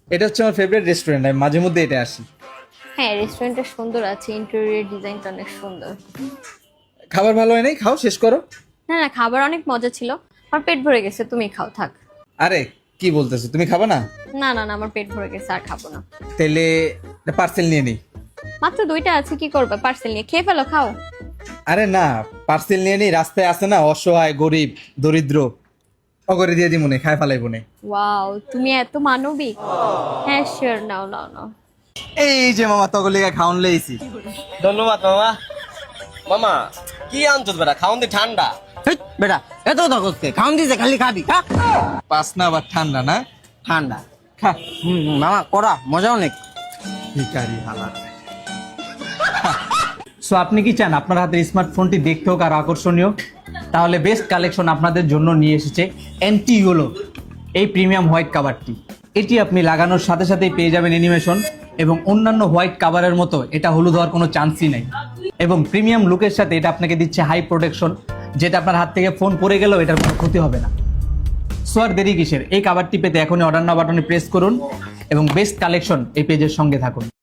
এটা হচ্ছে আমার ফেভারিট রেস্টুরেন্ট, আমি মাঝে মধ্যে এটা আসি। হ্যাঁ, রেস্টুরেন্টটা সুন্দর আছে, ইন্টেরিয়র ডিজাইনটা অনেক সুন্দর। খাবার ভালো হয় নাই, খাও শেষ করো। না না, খাবার অনেক মজা ছিল। আমার পেট ভরে গেছে, তুমি খাও থাক। আরে কি বলতেছো, তুমি খাবা না? না না না, আমার পেট ভরে গেছে, আর খাবো না। তাহলে পার্সেল নিয়ে নিই। মাত্র দুইটা আছে, কি করবে? পার্সেল নিয়ে খেয়ে ফেলো, খাও। আরে না, পার্সেল নিয়ে নিই, রাস্তায় আছে না অসহায় গরিব দরিদ্র, অগরে দিয়ে দি মনে খায় ফেলাই মনে। ওয়াও, তুমি এত মানবিক। হ্যাঁ শিওর, নাও নাও নাও। এই যে মামা তগলিকা খাওন লইছি। ধন্যবাদ মামা। মামা কি আনছো বেটা, খাওন দি ঠান্ডা। হেই, বেটা এত কথা করতে খাওন দিছে খালি খাবি খা পাস না আবার ঠান্ডা না, ঠান্ডা। খা। মামা করা মজা অনেক। ভিখারি হালা। সো আপনি কি চান আপনার হাতের স্মার্টফোনটি দেখতে হোক আর আকর্ষণীয়? তাহলে বেস্ট কালেকশন আপনাদের জন্য নিয়ে এসেছে এনটি ইউলো এই প্রিমিয়াম হোয়াইট কাভারটি। এটি আপনি লাগানোর সাথে সাথেই পেয়ে যাবেন অ্যানিমেশন, এবং অন্যান্য হোয়াইট কাভারের মতো এটা হলুদ হওয়ার কোনো চান্সই নেই। এবং প্রিমিয়াম লুকের সাথে এটা আপনাকে দিচ্ছে হাই প্রোটেকশন, যেটা আপনার হাত থেকে ফোন পড়ে গেলেও এটার কোনো ক্ষতি হবে না। সো আর দেরি কিসের, এই কাভারটি পেতে এখনই অর্ডার নাও বাটনে প্রেস করুন এবং বেস্ট কালেকশন এই পেজের সঙ্গে থাকুন।